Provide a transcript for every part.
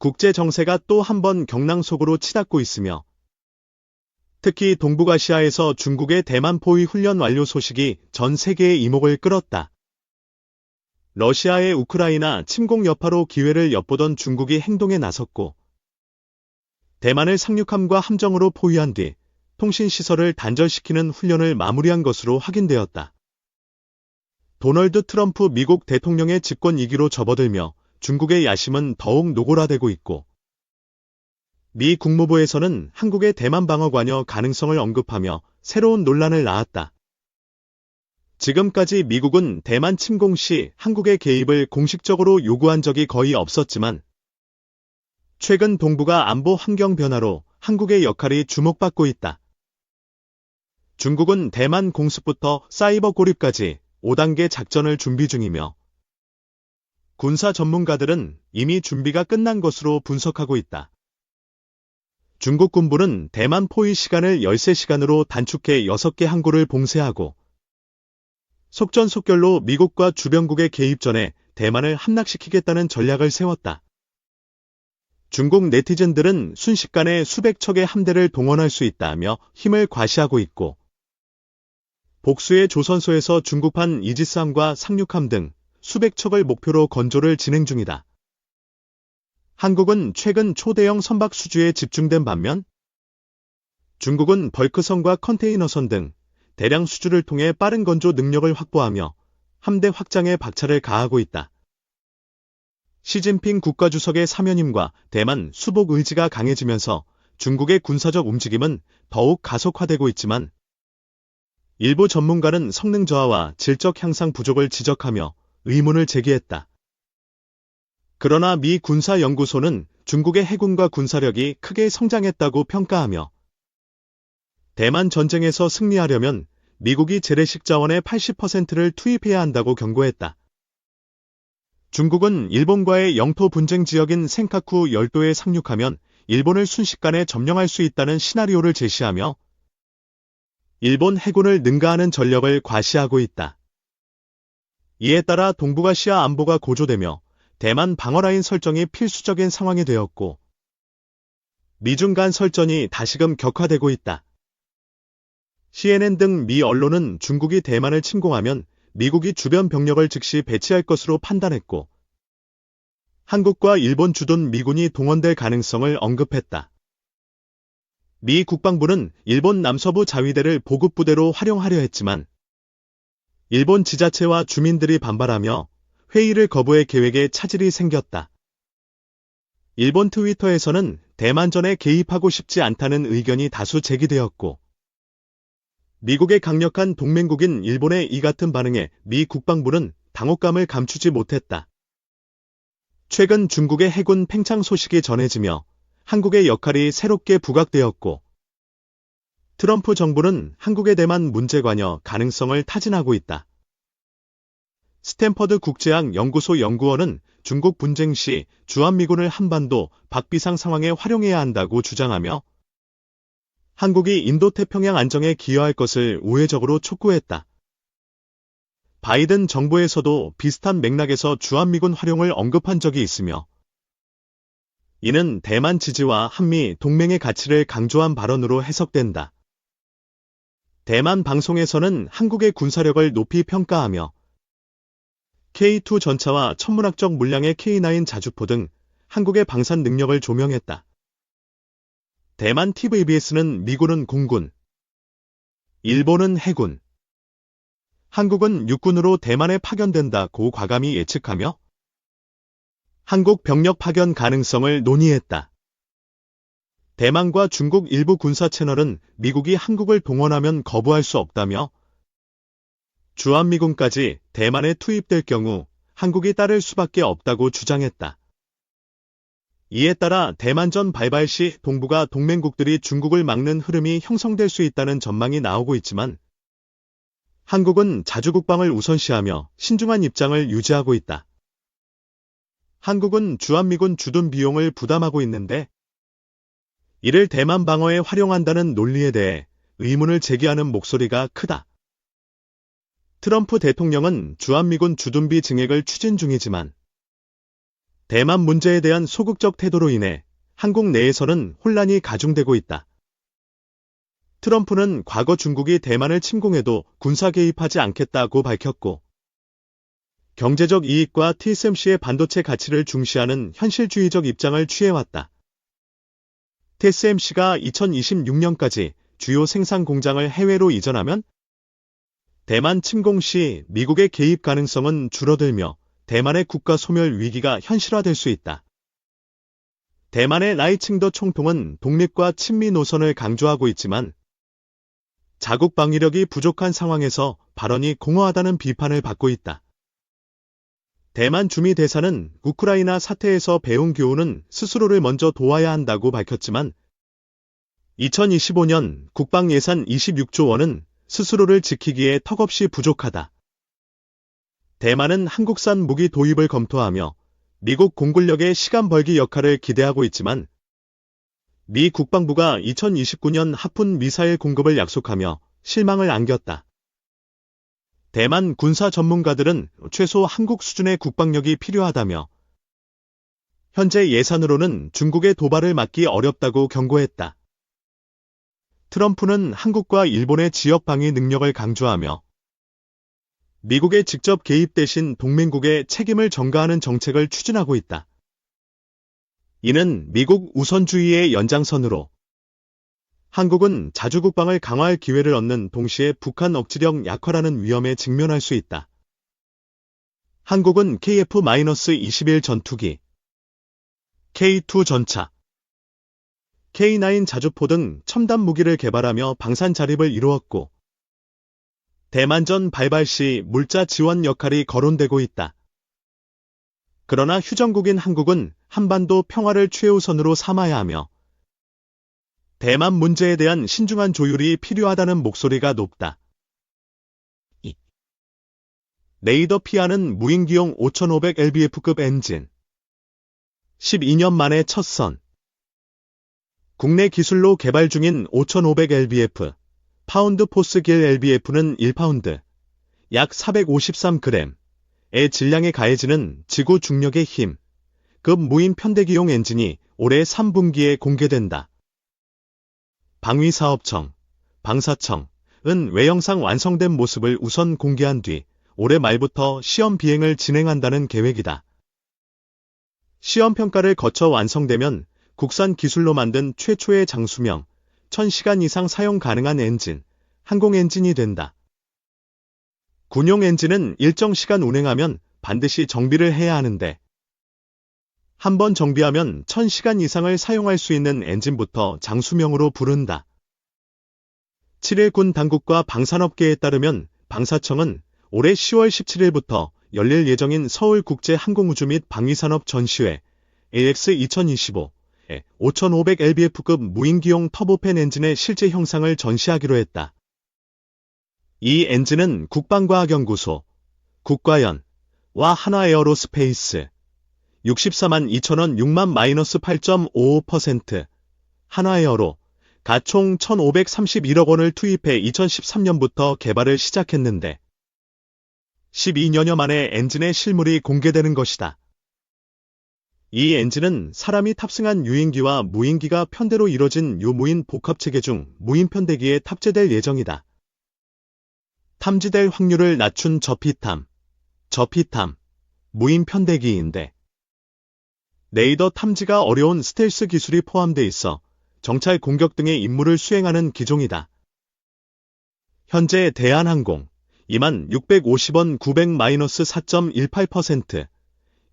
국제 정세가 또 한 번 경랑 속으로 치닫고 있으며 특히 동북아시아에서 중국의 대만 포위 훈련 완료 소식이 전 세계의 이목을 끌었다. 러시아의 우크라이나 침공 여파로 기회를 엿보던 중국이 행동에 나섰고 대만을 상륙함과 함정으로 포위한 뒤 통신시설을 단절시키는 훈련을 마무리한 것으로 확인되었다. 도널드 트럼프 미국 대통령의 집권 2기로 접어들며 중국의 야심은 더욱 노골화되고 있고 미 국무부에서는 한국의 대만 방어 관여 가능성을 언급하며 새로운 논란을 낳았다. 지금까지 미국은 대만 침공 시 한국의 개입을 공식적으로 요구한 적이 거의 없었지만 최근 동북아 안보 환경 변화로 한국의 역할이 주목받고 있다. 중국은 대만 공습부터 사이버 고립까지 5단계 작전을 준비 중이며 군사 전문가들은 이미 준비가 끝난 것으로 분석하고 있다. 중국 군부는 대만 포위 시간을 13시간으로 단축해 6개 항구를 봉쇄하고 속전속결로 미국과 주변국의 개입 전에 대만을 함락시키겠다는 전략을 세웠다. 중국 네티즌들은 순식간에 수백 척의 함대를 동원할 수 있다며 힘을 과시하고 있고 복수의 조선소에서 중국판 이지스함과 상륙함 등 수백 척을 목표로 건조를 진행 중이다. 한국은 최근 초대형 선박 수주에 집중된 반면 중국은 벌크선과 컨테이너선 등 대량 수주를 통해 빠른 건조 능력을 확보하며 함대 확장에 박차를 가하고 있다. 시진핑 국가주석의 사면임과 대만 수복 의지가 강해지면서 중국의 군사적 움직임은 더욱 가속화되고 있지만 일부 전문가는 성능 저하와 질적 향상 부족을 지적하며 의문을 제기했다. 그러나 미 군사연구소는 중국의 해군과 군사력이 크게 성장했다고 평가하며 대만 전쟁에서 승리하려면 미국이 재래식 자원의 80%를 투입해야 한다고 경고했다. 중국은 일본과의 영토 분쟁 지역인 센카쿠 열도에 상륙하면 일본을 순식간에 점령할 수 있다는 시나리오를 제시하며 일본 해군을 능가하는 전력을 과시하고 있다. 이에 따라 동북아시아 안보가 고조되며 대만 방어라인 설정이 필수적인 상황이 되었고 미중 간 설전이 다시금 격화되고 있다. CNN 등 미 언론은 중국이 대만을 침공하면 미국이 주변 병력을 즉시 배치할 것으로 판단했고 한국과 일본 주둔 미군이 동원될 가능성을 언급했다. 미 국방부는 일본 남서부 자위대를 보급부대로 활용하려 했지만 일본 지자체와 주민들이 반발하며 회의를 거부해 계획에 차질이 생겼다. 일본 트위터에서는 대만전에 개입하고 싶지 않다는 의견이 다수 제기되었고 미국의 강력한 동맹국인 일본의 이 같은 반응에 미 국방부는 당혹감을 감추지 못했다. 최근 중국의 해군 팽창 소식이 전해지며 한국의 역할이 새롭게 부각되었고 트럼프 정부는 한국의 대만 문제 관여 가능성을 타진하고 있다. 스탠퍼드 국제학 연구소 연구원은 중국 분쟁 시 주한미군을 한반도 박비상 상황에 활용해야 한다고 주장하며 한국이 인도태평양 안정에 기여할 것을 우회적으로 촉구했다. 바이든 정부에서도 비슷한 맥락에서 주한미군 활용을 언급한 적이 있으며 이는 대만 지지와 한미 동맹의 가치를 강조한 발언으로 해석된다. 대만 방송에서는 한국의 군사력을 높이 평가하며 K2 전차와 천문학적 물량의 K9 자주포 등 한국의 방산 능력을 조명했다. 대만 TVBS는 미군은 공군, 일본은 해군, 한국은 육군으로 대만에 파견된다고 과감히 예측하며 한국 병력 파견 가능성을 논의했다. 대만과 중국 일부 군사 채널은 미국이 한국을 동원하면 거부할 수 없다며 주한미군까지 대만에 투입될 경우 한국이 따를 수밖에 없다고 주장했다. 이에 따라 대만전 발발 시 동북아 동맹국들이 중국을 막는 흐름이 형성될 수 있다는 전망이 나오고 있지만 한국은 자주국방을 우선시하며 신중한 입장을 유지하고 있다. 한국은 주한미군 주둔 비용을 부담하고 있는데 이를 대만 방어에 활용한다는 논리에 대해 의문을 제기하는 목소리가 크다. 트럼프 대통령은 주한미군 주둔비 증액을 추진 중이지만 대만 문제에 대한 소극적 태도로 인해 한국 내에서는 혼란이 가중되고 있다. 트럼프는 과거 중국이 대만을 침공해도 군사 개입하지 않겠다고 밝혔고, 경제적 이익과 TSMC의 반도체 가치를 중시하는 현실주의적 입장을 취해왔다. TSMC가 2026년까지 주요 생산 공장을 해외로 이전하면 대만 침공 시 미국의 개입 가능성은 줄어들며 대만의 국가 소멸 위기가 현실화될 수 있다. 대만의 라이칭더 총통은 독립과 친미 노선을 강조하고 있지만 자국 방위력이 부족한 상황에서 발언이 공허하다는 비판을 받고 있다. 대만 주미 대사는 우크라이나 사태에서 배운 교훈은 스스로를 먼저 도와야 한다고 밝혔지만 2025년 국방 예산 26조 원은 스스로를 지키기에 턱없이 부족하다. 대만은 한국산 무기 도입을 검토하며 미국 공군력의 시간 벌기 역할을 기대하고 있지만 미 국방부가 2029년 하푼 미사일 공급을 약속하며 실망을 안겼다. 대만 군사 전문가들은 최소 한국 수준의 국방력이 필요하다며 현재 예산으로는 중국의 도발을 막기 어렵다고 경고했다. 트럼프는 한국과 일본의 지역 방위 능력을 강조하며 미국의 직접 개입 대신 동맹국의 책임을 전가하는 정책을 추진하고 있다. 이는 미국 우선주의의 연장선으로 한국은 자주국방을 강화할 기회를 얻는 동시에 북한 억지력 약화라는 위험에 직면할 수 있다. 한국은 KF-21 전투기, K2 전차, K9 자주포 등 첨단 무기를 개발하며 방산 자립을 이루었고 대만전 발발 시 물자 지원 역할이 거론되고 있다. 그러나 휴전국인 한국은 한반도 평화를 최우선으로 삼아야 하며 대만 문제에 대한 신중한 조율이 필요하다는 목소리가 높다. 레이더 피아는 무인기용 5500LBF급 엔진 12년 만에 첫 선. 국내 기술로 개발 중인 5500LBF 파운드 포스길 LBF는 1파운드, 약 453g의 질량에 가해지는 지구 중력의 힘, 급 무인 편대기용 엔진이 올해 3분기에 공개된다. 방위사업청, 방사청은 외형상 완성된 모습을 우선 공개한 뒤 올해 말부터 시험 비행을 진행한다는 계획이다. 시험 평가를 거쳐 완성되면 국산 기술로 만든 최초의 장수명, 1000시간 이상 사용 가능한 엔진, 항공 엔진이 된다. 군용 엔진은 일정 시간 운행하면 반드시 정비를 해야 하는데 한번 정비하면 1000시간 이상을 사용할 수 있는 엔진부터 장수명으로 부른다. 7일 군 당국과 방산업계에 따르면 방사청은 올해 10월 17일부터 열릴 예정인 서울국제항공우주 및 방위산업 전시회 AX2025에 5500LBF급 무인기용 터보팬 엔진의 실제 형상을 전시하기로 했다. 이 엔진은 국방과학연구소, 국과연와 한화에어로스페이스 64만 2천원 6만-8.55%, 한화에어로 가총 1,531억 원을 투입해 2013년부터 개발을 시작했는데 12년여 만에 엔진의 실물이 공개되는 것이다. 이 엔진은 사람이 탑승한 유인기와 무인기가 편대로 이뤄진 유무인 복합체계 중 무인 편대기에 탑재될 예정이다. 탐지될 확률을 낮춘 저피탐, 무인 편대기인데 레이더 탐지가 어려운 스텔스 기술이 포함돼 있어 정찰 공격 등의 임무를 수행하는 기종이다. 현재 대한항공 2650원 900-4.18%,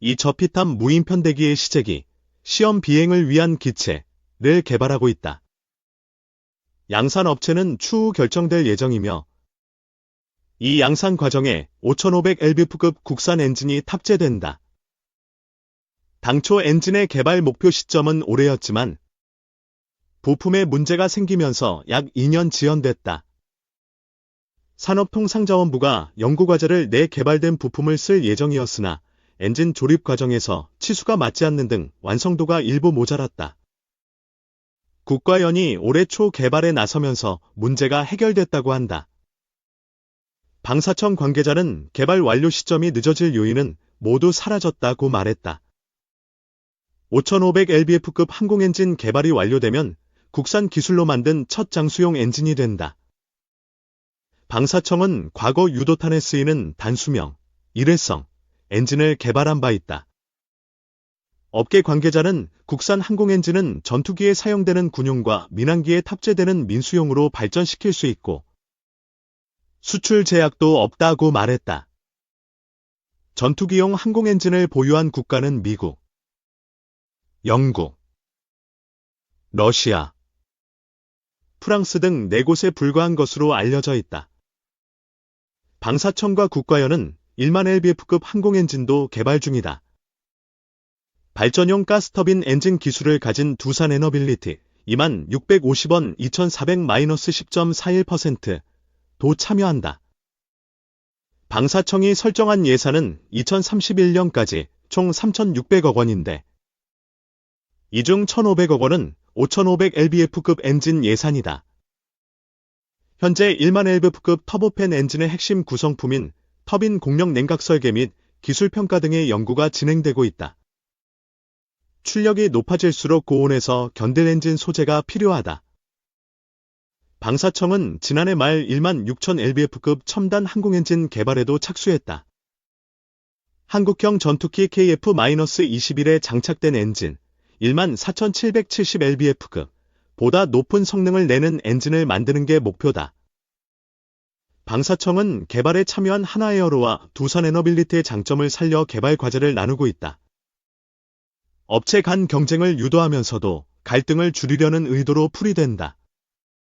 이 저피탐 무인 편대기의 시제기, 시험 비행을 위한 기체를 개발하고 있다. 양산 업체는 추후 결정될 예정이며 이 양산 과정에 5500LBF급 국산 엔진이 탑재된다. 당초 엔진의 개발 목표 시점은 올해였지만 부품에 문제가 생기면서 약 2년 지연됐다. 산업통상자원부가 연구과제를 내 개발된 부품을 쓸 예정이었으나 엔진 조립 과정에서 치수가 맞지 않는 등 완성도가 일부 모자랐다. 국과연이 올해 초 개발에 나서면서 문제가 해결됐다고 한다. 방사청 관계자는 개발 완료 시점이 늦어질 요인은 모두 사라졌다고 말했다. 5500lbf급 항공엔진 개발이 완료되면 국산 기술로 만든 첫 장수용 엔진이 된다. 방사청은 과거 유도탄에 쓰이는 단수명, 일회성 엔진을 개발한 바 있다. 업계 관계자는 국산 항공엔진은 전투기에 사용되는 군용과 민항기에 탑재되는 민수용으로 발전시킬 수 있고 수출 제약도 없다고 말했다. 전투기용 항공엔진을 보유한 국가는 미국, 영국, 러시아, 프랑스 등 4곳에 불과한 것으로 알려져 있다. 방사청과 국가연은 1만 lbf급 항공엔진도 개발 중이다. 발전용 가스터빈 엔진 기술을 가진 두산에너빌리티 2650원 2400-10.41%도 참여한다. 방사청이 설정한 예산은 2031년까지 총 3,600억 원인데 이 중 1,500억 원은 5500lbf급 엔진 예산이다. 현재 1만 lbf급 터보팬 엔진의 핵심 구성품인 터빈 공력 냉각 설계 및 기술 평가 등의 연구가 진행되고 있다. 출력이 높아질수록 고온에서 견딜 엔진 소재가 필요하다. 방사청은 지난해 말 1만 6천 lbf급 첨단 항공엔진 개발에도 착수했다. 한국형 전투기 KF-21에 장착된 엔진 1만 4,770lbf급 보다 높은 성능을 내는 엔진을 만드는 게 목표다. 방사청은 개발에 참여한 하나에어로와 두산에너빌리티의 장점을 살려 개발 과제를 나누고 있다. 업체 간 경쟁을 유도하면서도 갈등을 줄이려는 의도로 풀이된다.